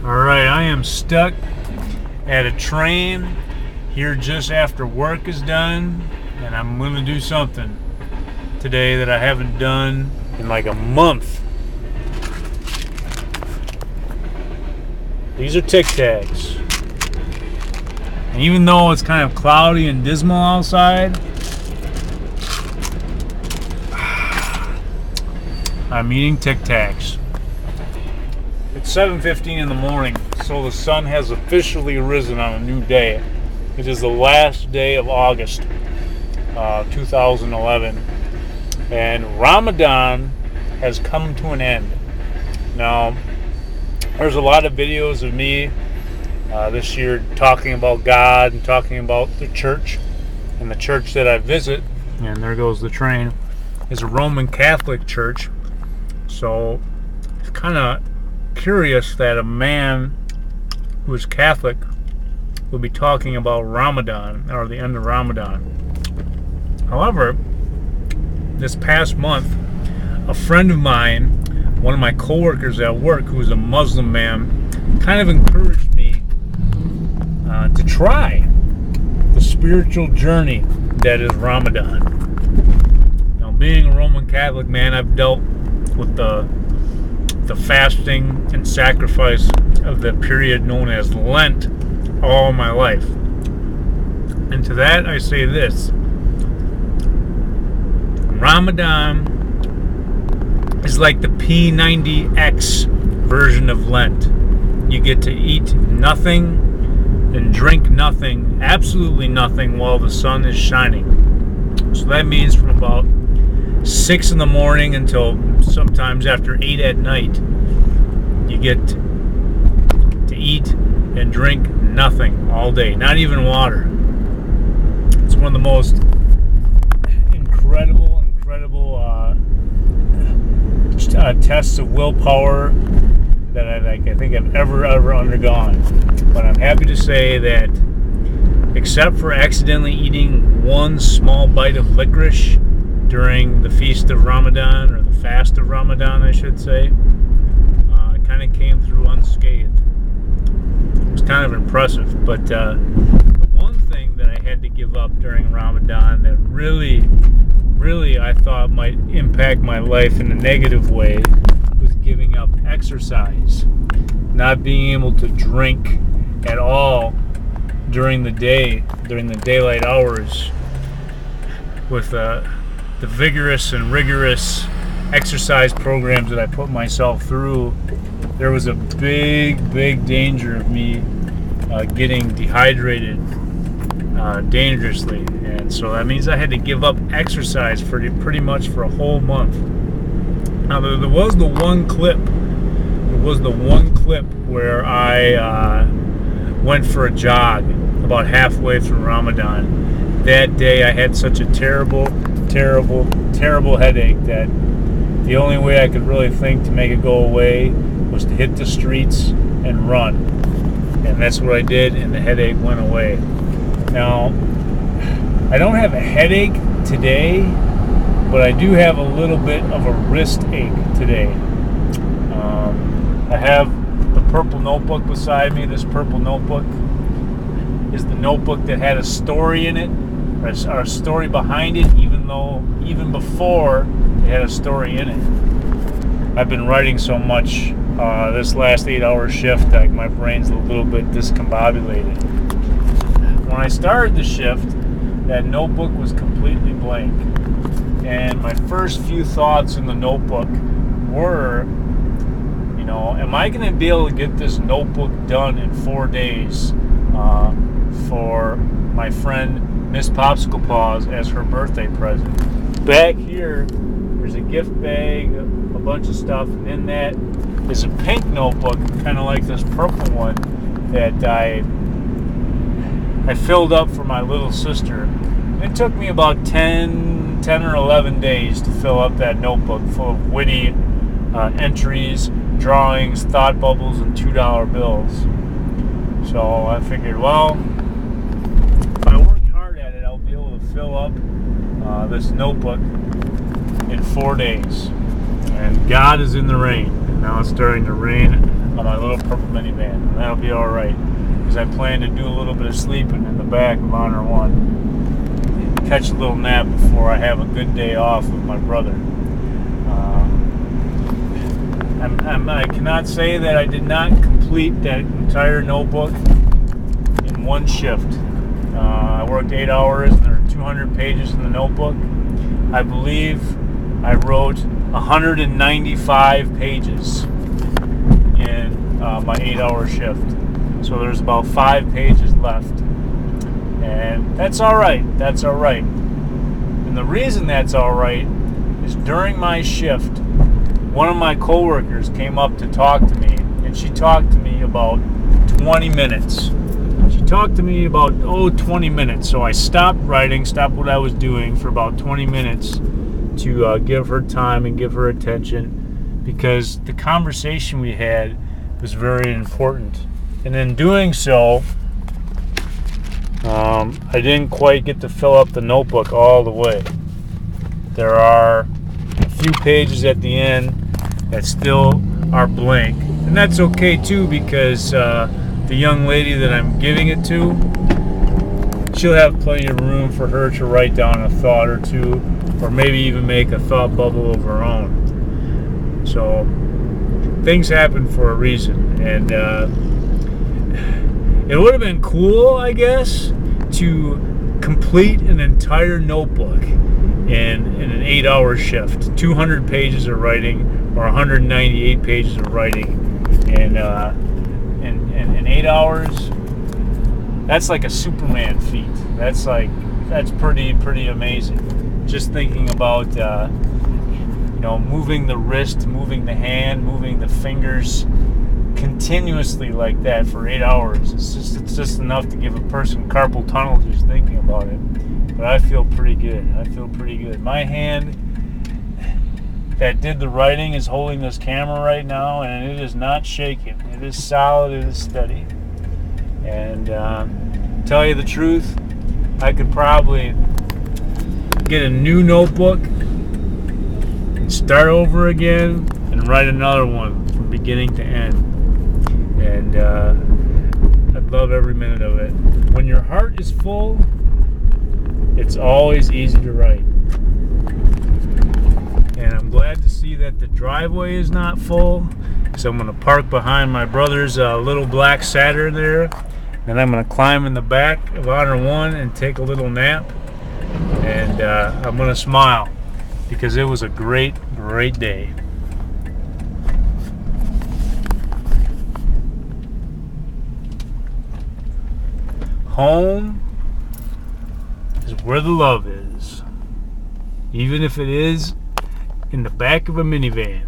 Alright, I am stuck at a train here just after work is done, and I'm going to do something today that I haven't done in like a month. These are Tic Tacs. And even though it's kind of cloudy and dismal outside, I'm eating Tic Tacs. It's 7:15 in the morning, so the sun has officially risen on a new day. It is the last day of August, 2011, and Ramadan has come to an end. Now, there's a lot of videos of me this year talking about God and talking about the church, and the church that I visit, and there goes the train, is a Roman Catholic church. So it's kind of curious that a man who is Catholic will be talking about Ramadan, or the end of Ramadan. However, this past month, a friend of mine, one of my coworkers at work, who is a Muslim man, kind of encouraged me to try the spiritual journey that is Ramadan. Now, being a Roman Catholic man, I've dealt with the fasting and sacrifice of the period known as Lent all my life. And to that I say this: Ramadan is like the P90X version of Lent. You get to eat nothing and drink nothing, absolutely nothing, while the sun is shining. So that means from about 6 in the morning until sometimes after 8 at night, you get to eat and drink nothing all day, not even water. It's one of the most incredible tests of willpower that I think I've ever undergone. But I'm happy to say that, except for accidentally eating one small bite of licorice during the feast of Ramadan, or the fast of Ramadan, I should say, I kind of came through unscathed. It was kind of impressive. But the one thing that I had to give up during Ramadan that really I thought might impact my life in a negative way was giving up exercise. Not being able to drink at all during the day, during the daylight hours, with the vigorous and rigorous exercise programs that I put myself through. There was a big danger of me getting dehydrated dangerously, and so that means I had to give up exercise for pretty much for a whole month. Now there was the one clip where I went for a jog about halfway through Ramadan. That day I had such a terrible headache that the only way I could really think to make it go away was to hit the streets and run. And that's what I did, and the headache went away. Now, I don't have a headache today, but I do have a little bit of a wrist ache today. I have the purple notebook beside me. This purple notebook is the notebook that had a story in it, or a story behind it, even before it had a story in it. I've been writing so much this last 8-hour shift that my brain's a little bit discombobulated. When I started the shift, that notebook was completely blank, and my first few thoughts in the notebook were, am I going to be able to get this notebook done in 4 days for my friend Miss Popsicle Paws as her birthday present? Back here, there's a gift bag, a bunch of stuff, and in that is a pink notebook, kind of like this purple one, that I filled up for my little sister. It took me about 10 or 11 days to fill up that notebook full of witty entries, drawings, thought bubbles, and $2 bills. So I figured, well, if I work hard at it, I'll be able to fill up this notebook in 4 days. And God is in the rain. And now it's starting to rain on my little purple minivan, and that'll be all right. Because I plan to do a little bit of sleeping in the back of Honor 1. Catch a little nap before I have a good day off with my brother. I cannot say that I did not complete that entire notebook in one shift. I worked 8 hours, and there are 200 pages in the notebook. I believe I wrote 195 pages in my 8-hour shift. So there's about 5 pages left. And that's all right. That's all right. And the reason that's all right is during my shift, one of my coworkers came up to talk to me, and she talked to me about 20 minutes. She talked to me about 20 minutes. So I stopped writing, stopped what I was doing for about 20 minutes to give her time and give her attention, because the conversation we had was very important. And in doing so, I didn't quite get to fill up the notebook all the way. There are a few pages at the end that still are blank. And that's okay too, because the young lady that I'm giving it to, she'll have plenty of room for her to write down a thought or two, or maybe even make a thought bubble of her own. So things happen for a reason. And it would have been cool, I guess, to complete an entire notebook in an 8-hour shift. 200 pages of writing, or 198 pages of writing in 8 hours. That's like a Superman feat. That's pretty amazing. Just thinking about moving the wrist, moving the hand, moving the fingers continuously like that for 8 hours. It's just enough to give a person carpal tunnel just thinking about it. But I feel pretty good. My hand that did the writing is holding this camera right now, and it is not shaking. It is solid. It is steady. And tell you the truth, I could probably get a new notebook and start over again and write another one from beginning to end. And I'd love every minute of it. When your heart is full, it's always easy to write. And I'm glad to see that the driveway is not full, so I'm going to park behind my brother's little black Saturn there, and I'm going to climb in the back of Honor 1 and take a little nap. And I'm going to smile, because it was a great day. Home is where the love is, even if it is in the back of a minivan.